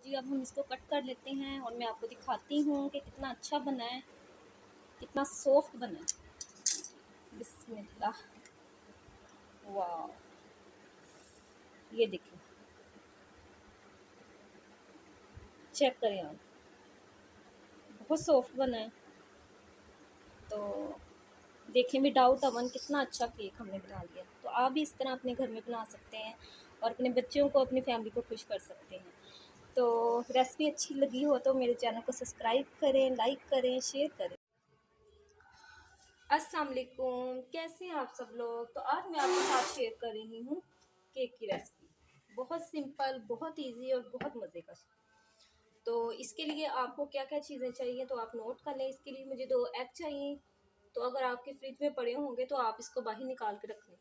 जी अब हम इसको कट कर लेते हैं और मैं आपको दिखाती हूँ कि कितना अच्छा बना है, कितना सॉफ्ट बना है। बिस्मिल्लाह, वाह, ये देखिए, चेक करें आप, बहुत सॉफ्ट बना है। तो देखिए विदाउट अवन कितना अच्छा केक हमने बना लिया। तो आप भी इस तरह अपने घर में बना सकते हैं और अपने बच्चों को, अपनी फैमिली को खुश कर सकते हैं। तो रेसिपी अच्छी लगी हो तो मेरे चैनल को सब्सक्राइब करें, लाइक करें, शेयर करें। अस्सलाम वालेकुम, कैसे हैं आप सब लोग। तो आज मैं आपके साथ शेयर कर रही हूँ केक की रेसिपी। बहुत सिंपल, बहुत इजी और बहुत मज़े का। तो इसके लिए आपको क्या क्या चीज़ें चाहिए तो आप नोट कर लें। इसके लिए मुझे 2 एग चाहिए। तो अगर आपके फ्रिज में पड़े होंगे तो आप इसको बाहर निकाल के रख लें,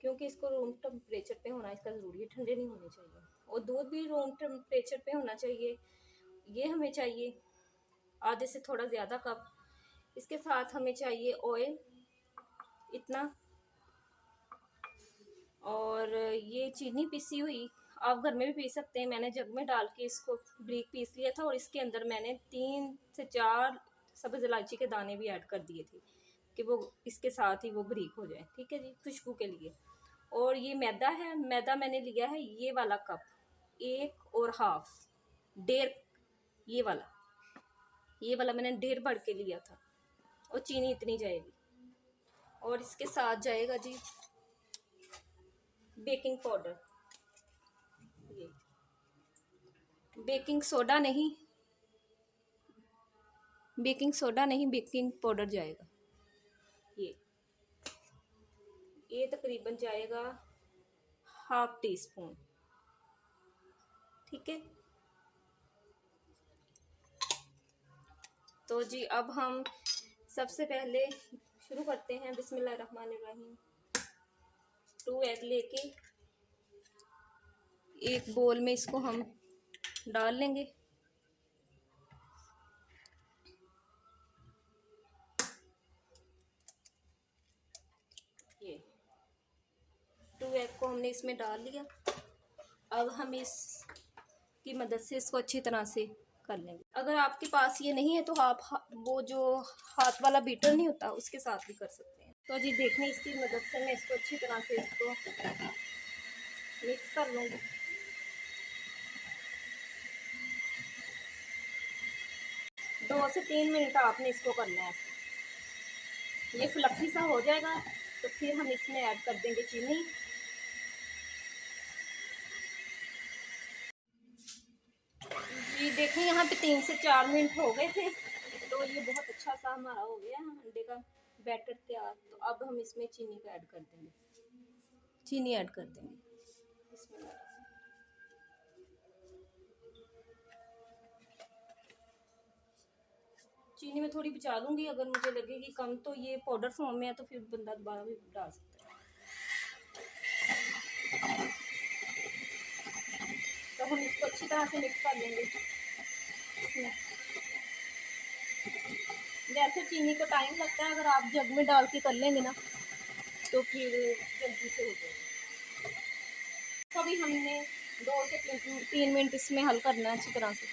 क्योंकि इसको रूम टेम्परेचर पे होना इसका ज़रूरी है, ठंडे नहीं होने चाहिए। और दूध भी रूम टेम्परेचर पे होना चाहिए। ये हमें चाहिए आधे से थोड़ा ज़्यादा कप। इसके साथ हमें चाहिए ऑयल इतना, और ये चीनी पिसी हुई, आप घर में भी पी सकते हैं। मैंने जग में डाल के इसको ब्रीक पीस लिया था और इसके अंदर मैंने 3 से 4 सब्ज़ इलायची के दाने भी ऐड कर दिए थे कि वो इसके साथ ही वो ब्रीक हो जाए। ठीक है जी, खुशबू के लिए। और ये मैदा है, मैदा मैंने लिया है ये वाला कप, 1 और हाफ, 1.5, ये वाला मैंने 1.5 बढ़ के लिया था। और चीनी इतनी जाएगी। और इसके साथ जाएगा जी बेकिंग पाउडर, ये बेकिंग सोडा नहीं, बेकिंग सोडा नहीं, बेकिंग पाउडर जाएगा। ये तकरीबन जाएगा हाफ टी स्पून। ठीक है। तो जी अब हम सबसे पहले शुरू करते हैं। बिस्मिल्लाहिर्रहमानिर्रहीम। 2 एग लेके एक बोल में इसको हम डाल लेंगे। ये 2 एग को हमने इसमें डाल लिया। अब हम इसकी मदद से इसको अच्छी तरह से कर लेंगे। अगर आपके पास ये नहीं है तो आप वो जो हाथ वाला बीटर नहीं होता उसके साथ भी कर सकते हैं। तो जी देखने इसकी मदद से मैं इसको अच्छी तरह से इसको मिक्स कर लूँगी। 2 से 3 मिनट आपने इसको करना है। ये फ्लफी सा हो जाएगा तो फिर हम इसमें ऐड कर देंगे चीनी। जी देखें यहाँ पे 3 से 4 मिनट हो गए थे। तो ये बहुत अच्छा सा हमारा हो गया अंडे का बैटर तैयार। तो अब हम इसमें चीनी का ऐड कर देंगे, चीनी ऐड कर देंगे। चीनी में थोड़ी बचा लूँगी, अगर मुझे लगेगी कम तो ये पाउडर फॉर्म में है तो फिर बंदा दोबारा भी डाल सकता है। तो हम इसको अच्छी तरह से मिक्स कर लेंगे। इसमें वैसे चीनी को टाइम लगता है, अगर आप जग में डाल के कर लेंगे ना तो फिर जल्दी से हो जाएगा। तो अभी हमने 2 से 3 मिनट इसमें हल करना है अच्छी तरह से।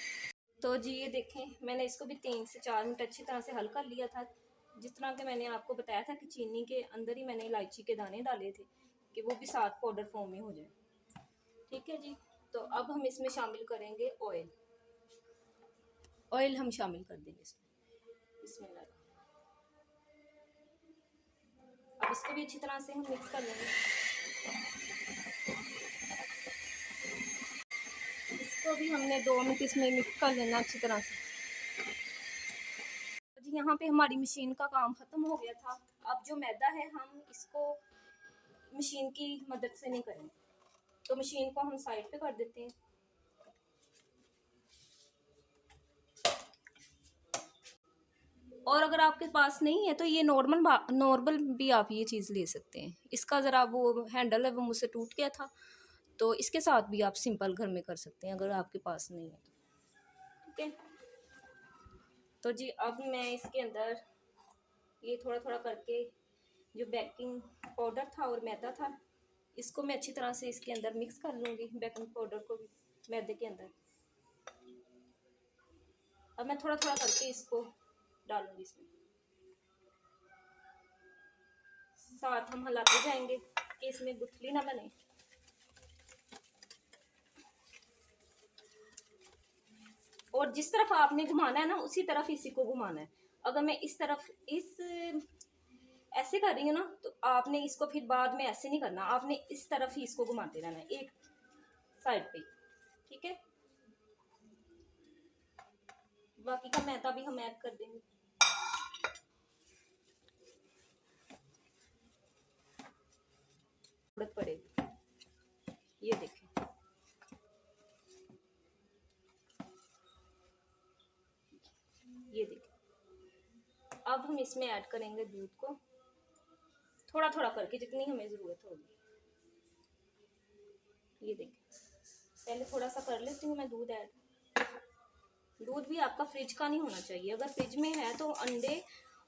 तो जी ये देखें मैंने इसको भी 3 से 4 मिनट अच्छी तरह से हल कर लिया था। जिस तरह के मैंने आपको बताया था कि चीनी के अंदर ही मैंने इलायची के दाने डाले थे कि वो भी साथ पाउडर फॉर्म में हो जाए। ठीक है जी। तो अब हम इसमें शामिल करेंगे ऑयल। ऑयल हम शामिल कर देंगे इसमें। इसमें अब इसको भी अच्छी तरह से हम मिक्स कर लेंगे। इसको भी हमने 2 मिनट इसमें मिक्स कर लेना अच्छी तरह से। जी यहाँ पे हमारी मशीन का काम ख़त्म हो गया था। अब जो मैदा है हम इसको मशीन की मदद से नहीं करेंगे, तो मशीन को हम साइड पे कर देते हैं। और अगर आपके पास नहीं है तो ये नॉर्मल भी आप ये चीज़ ले सकते हैं। इसका ज़रा वो हैंडल है वो मुझसे टूट गया था, तो इसके साथ भी आप सिंपल घर में कर सकते हैं अगर आपके पास नहीं है तो। ठीक है। तो जी अब मैं इसके अंदर ये थोड़ा थोड़ा करके जो बेकिंग पाउडर था और मैदा था इसको मैं अच्छी तरह से इसके अंदर मिक्स कर लूँगी। बेकिंग पाउडर को भी मैदे के अंदर। अब मैं थोड़ा थोड़ा करके इसको डालूंगी इसमें, साथ हम हिलाते जाएंगे कि इसमें गुठली ना बने। और जिस तरफ आपने घुमाना है ना उसी तरफ इसी को घुमाना है। अगर मैं इस तरफ ऐसे कर रही हूँ ना, तो आपने इसको फिर बाद में ऐसे नहीं करना, आपने इस तरफ ही इसको घुमाते रहना है एक साइड पे, ठीक है। बाकी का मैदा भी हम ऐड कर देंगे। जरूरत पड़ेगी, ये देखें, ये देखें। अब हम इसमें ऐड करेंगे दूध को थोड़ा थोड़ा करके, जितनी हमें ज़रूरत होगी। ये देखें, पहले थोड़ा सा कर लेती हूँ मैं दूध ऐड। दूध भी आपका फ्रिज का नहीं होना चाहिए, अगर फ्रिज में है तो अंडे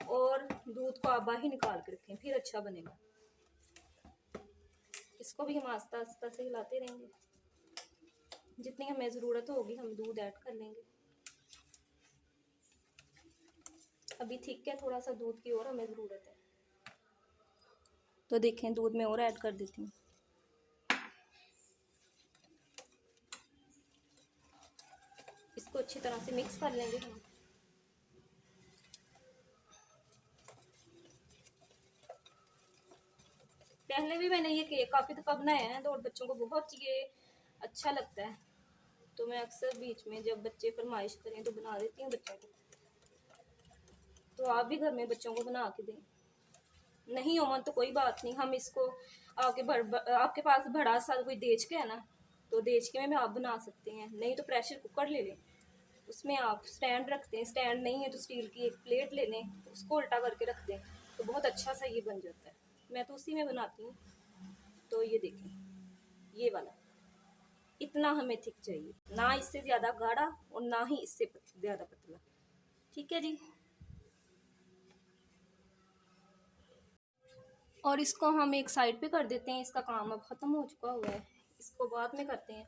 और दूध को आप बाहर ही निकाल के रखें, फिर अच्छा बनेगा। इसको भी हम आस्ता आस्ता से हिलाते रहेंगे, जितनी हमें ज़रूरत होगी हम दूध ऐड कर लेंगे। अभी ठीक है, थोड़ा सा दूध की और हमें ज़रूरत है, तो देखें दूध में और ऐड कर देती हूँ। इसको अच्छी तरह से मिक्स कर लेंगे हम। पहले भी मैंने ये केक काफ़ी दफ़ा बनाया है, तो और बच्चों को बहुत ये अच्छा लगता है, तो मैं अक्सर बीच में जब बच्चे फरमाइश करें तो बना देती हूँ बच्चों को। तो आप भी घर में बच्चों को बना के दें। नहीं ओवन तो कोई बात नहीं, हम इसको आपके पास बड़ा सा कोई देचका है ना, तो देचके में आप बना सकते हैं। नहीं तो प्रेशर कुकर ले लें, उसमें आप स्टैंड रखते हैं, स्टैंड नहीं है तो स्टील की एक प्लेट ले लें, उसको उल्टा करके रख दें, तो बहुत अच्छा सा ये बन जाता है। मैं तो उसी में बनाती हूँ। तो ये देखें, ये वाला इतना हमें थिक चाहिए, ना इससे ज़्यादा गाढ़ा और ना ही इससे ज़्यादा पतला, ठीक है जी। और इसको हम एक साइड पे कर देते हैं, इसका काम अब ख़त्म हो चुका हुआ है, इसको बाद में करते हैं।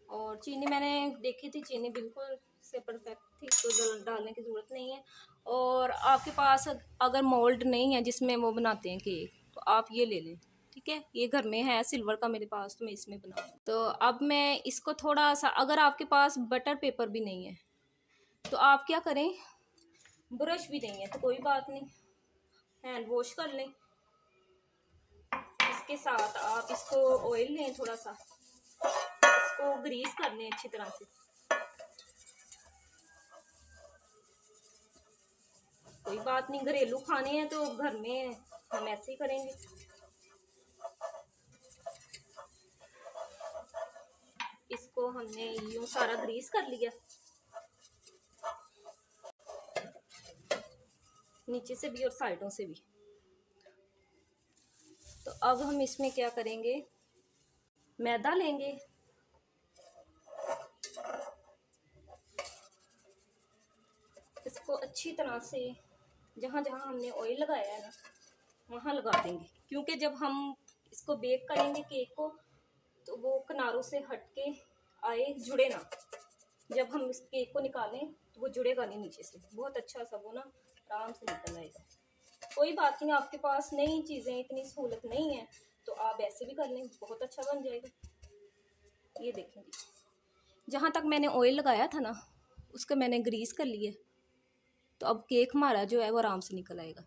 और चीनी मैंने देखी थी, चीनी बिल्कुल से परफेक्ट थी, तो डालने की ज़रूरत नहीं है। और आपके पास अगर मोल्ड नहीं है जिसमें वो बनाते हैं केक, तो आप ये ले लें, ठीक है। ये घर में है सिल्वर का मेरे पास, तो मैं इसमें बनाऊँ। तो अब मैं इसको थोड़ा सा, अगर आपके पास बटर पेपर भी नहीं है तो आप क्या करें, ब्रश भी नहीं है तो कोई बात नहीं, हैंड वॉश कर लें। इसके साथ आप इसको ऑयल लें, थोड़ा सा इसको ग्रीस कर लें अच्छी तरह से। कोई बात नहीं, घरेलू खाने हैं तो घर में हम ऐसे ही करेंगे। इसको हमने यूं सारा ग्रीस कर लिया, नीचे से भी और साइडों से भी। तो अब हम इसमें क्या करेंगे, मैदा लेंगे, इसको अच्छी तरह से जहाँ जहाँ हमने ऑयल लगाया है ना वहाँ लगा देंगे, क्योंकि जब हम इसको बेक करेंगे केक को तो वो किनारों से हट के आए, जुड़े ना। जब हम इस केक को निकालें तो वो जुड़ेगा नहीं नीचे से, बहुत अच्छा सा वो ना आराम से निकल आएगा। कोई बात नहीं, आपके पास नई चीज़ें इतनी सहूलत नहीं है तो आप ऐसे भी कर लें, बहुत अच्छा बन जाएगा। ये देखेंगे, जहाँ तक मैंने ऑयल लगाया था ना उसको मैंने ग्रीस कर लिया, तो अब केक हमारा जो है वो आराम से निकल आएगा।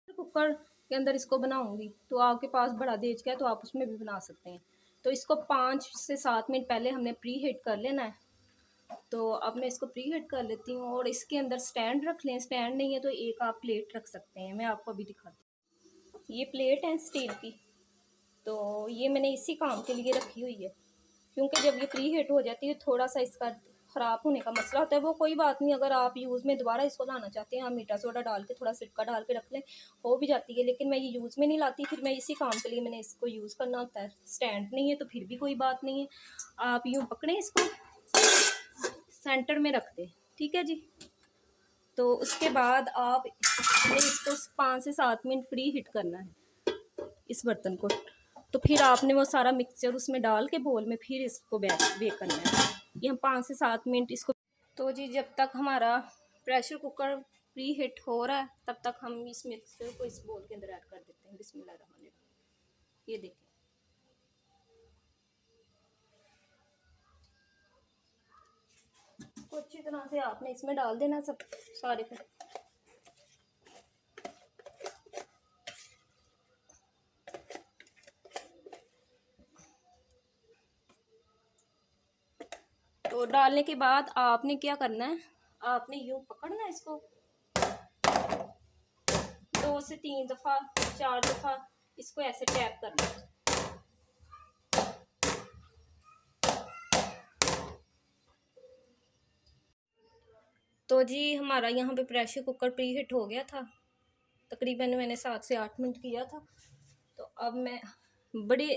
कुकर के अंदर इसको बनाऊंगी, तो आपके पास बड़ा देचका है तो आप उसमें भी बना सकते हैं। तो इसको 5 से 7 मिनट पहले हमने प्री हीट कर लेना है। तो अब मैं इसको प्री हीट कर लेती हूँ, और इसके अंदर स्टैंड रख लें, स्टैंड नहीं है तो एक आप प्लेट रख सकते हैं, मैं आपको अभी दिखाती हूँ। ये प्लेट है स्टील की, तो ये मैंने इसी काम के लिए रखी हुई है, क्योंकि जब ये प्री हीट हो जाती है थोड़ा सा इसका ख़राब होने का मसला होता है। वो कोई बात नहीं, अगर आप यूज़ में दोबारा इसको लाना चाहते हैं, आप मीठा सोडा डाल के थोड़ा सिरका डाल के रख लें, हो भी जाती है। लेकिन मैं ये यूज़ में नहीं लाती, फिर मैं इसी काम के लिए मैंने इसको यूज़ करना होता है। स्टैंड नहीं है तो फिर भी कोई बात नहीं है, आप यूँ पकड़ें, इसको सेंटर में रख दें, ठीक है जी। तो उसके बाद आप इसको 5 से 7 मिनट प्री हीट करना है इस बर्तन को। तो फिर आपने वो सारा मिक्सचर उसमें डाल के बोल में फिर इसको बेक करना है। ये हम 5 से 7 मिनट इसको तो जी जब तक हमारा प्रेशर कुकर प्री हीट हो रहा है तब तक हम इस मिक्सचर को इस बोल के अंदर ऐड कर देते हैं। बिस्मिल्लाहिर्रहमानिर्रहीम। ये देखिए को अच्छी तरह से आपने इसमें डाल देना सब सारे को। तो डालने के बाद आपने क्या करना है, आपने यूं पकड़ना है इसको 2 से 3 दफ़ा 4 दफ़ा इसको ऐसे टैप करना है। तो जी हमारा यहाँ पे प्रेशर कुकर प्री हीट हो गया था, तकरीबन मैंने 7 से 8 मिनट किया था। तो अब मैं बड़े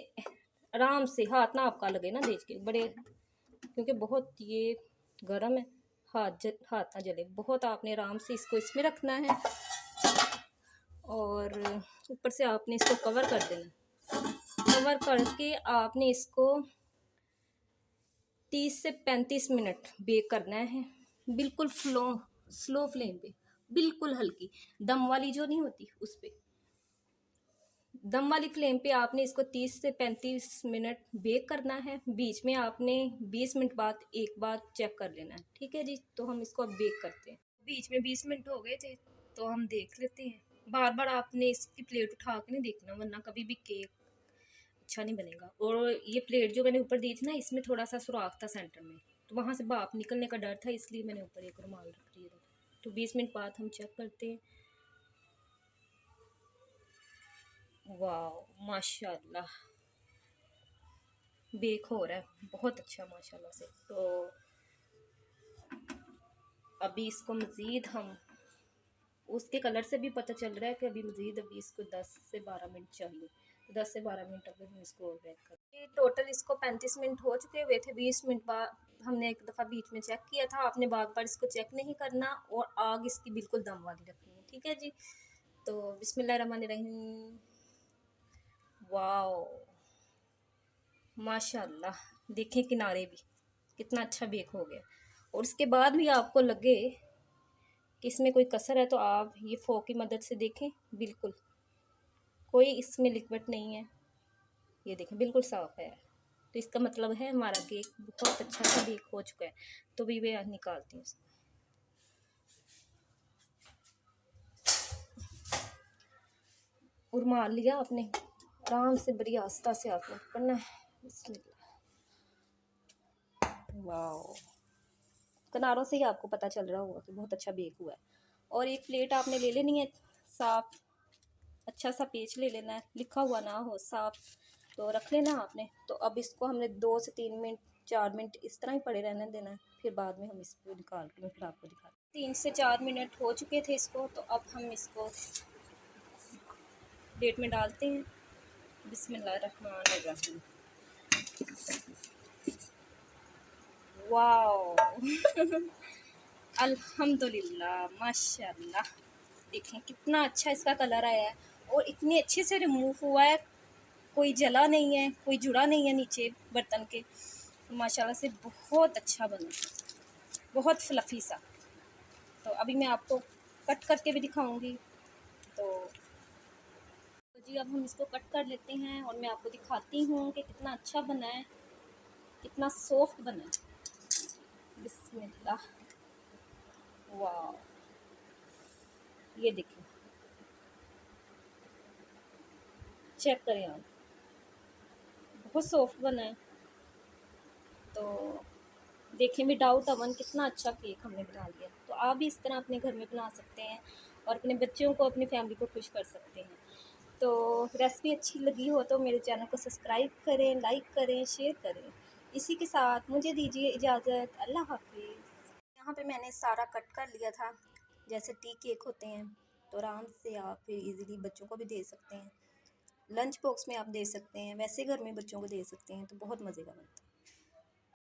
आराम से, हाथ ना आपका लगे ना देख के, बड़े, क्योंकि बहुत ये गर्म है, हाथ ना जले, बहुत आपने आराम से इसको इसमें रखना है और ऊपर से आपने इसको कवर कर देना। कवर करके आपने इसको 30 से 35 मिनट बेक करना है, बिल्कुल स्लो फ्लेम पे, बिल्कुल हल्की, दम वाली जो नहीं होती उस पे, दम वाली फ्लेम पे आपने इसको 30 से 35 मिनट बेक करना है। बीच में आपने 20 मिनट बाद एक बार चेक कर लेना है। ठीक है जी, तो हम इसको अब बेक करते हैं। बीच में 20 मिनट हो गए थे तो हम देख लेते हैं। बार बार आपने इसकी प्लेट उठा के नहीं देखना, वरना कभी भी केक अच्छा नहीं बनेगा। और ये प्लेट जो मैंने ऊपर दी थी ना, इसमें थोड़ा सा सुराख था सेंटर में, तो वहाँ से भाप निकलने का डर था, इसलिए मैंने ऊपर एक रुमाल रख दिया था। तो 20 मिनट बाद हम चेक करते हैं। वाह माशाल्लाह, बेक हो रहा है बहुत अच्छा माशाल्लाह से। तो अभी इसको मज़ीद हम, उसके कलर से भी पता चल रहा है कि अभी मज़ीद अभी इसको 10 से 12 मिनट चाहिए। 10 से 12 मिनट अभी हम इसको और बेक करें। टोटल इसको 35 मिनट हो चुके हुए थे। 20 मिनट बाद हमने एक दफ़ा बीच में चेक किया था, आपने बार बार इसको चेक नहीं करना और आग इसकी बिल्कुल दम वाली रखनी है। ठीक है जी, तो बिस्मिल्लाहिर्रहमानिर्रहीम। वाओ माशाल्लाह, देखें किनारे भी कितना अच्छा बेक हो गया। और उसके बाद भी आपको लगे कि इसमें कोई कसर है तो आप ये फोक की मदद से देखें, बिल्कुल कोई इसमें लिक्विड नहीं है, ये देखें बिल्कुल साफ़ है। तो इसका मतलब है हमारा केक बहुत अच्छा सा बेक हो चुका है। तो भी मैं निकालती हूँ। और मार लिया आपने, आराम से बड़ी आस्था से आपने पकड़ना है। बिस्मिल्लाह। वाओ, किनारों से ही आपको पता चल रहा होगा कि बहुत अच्छा बेक हुआ है। और एक प्लेट आपने ले लेनी है साफ, अच्छा सा पेच ले लेना है, लिखा हुआ ना हो, साफ, तो रख लेना आपने। तो अब इसको हमने 2 से 3 मिनट 4 मिनट इस तरह ही पड़े रहने देना है, फिर बाद में हम इसको निकाल के मैं फिर आपको दिखा। 3 से 4 मिनट हो चुके थे इसको, तो अब हम इसको प्लेट में डालते हैं। बिस्मिल्लाहिर्रहमानिर्रहीम। वाओ अल्हम्दुलिल्लाह माशाल्लाह, देखें कितना अच्छा इसका कलर आया है और इतने अच्छे से रिमूव हुआ है, कोई जला नहीं है, कोई जुड़ा नहीं है नीचे बर्तन के। माशाल्लाह से बहुत अच्छा बना, बहुत फ्लफ़ी सा। तो अभी मैं आपको कट करके भी दिखाऊंगी। तो जी अब हम इसको कट कर लेते हैं और मैं आपको दिखाती हूँ कि कितना अच्छा बना है, कितना सॉफ्ट बना है। बिस्मिल्लाह। वाह, ये देखिए, चेक करें आप, बहुत सॉफ्ट बना है। तो देखें विदाउट अवन कितना अच्छा केक हमने बना लिया। तो आप भी इस तरह अपने घर में बना सकते हैं और अपने बच्चों को, अपनी फैमिली को खुश कर सकते हैं। तो रेसिपी अच्छी लगी हो तो मेरे चैनल को सब्सक्राइब करें, लाइक करें, शेयर करें। इसी के साथ मुझे दीजिए इजाज़त, अल्लाह हाफिज़। यहाँ पे मैंने सारा कट कर लिया था, जैसे टी केक होते हैं, तो आराम से आप फिर इजीली बच्चों को भी दे सकते हैं, लंच बॉक्स में आप दे सकते हैं, वैसे घर में बच्चों को दे सकते हैं, तो बहुत मज़े का बनता है।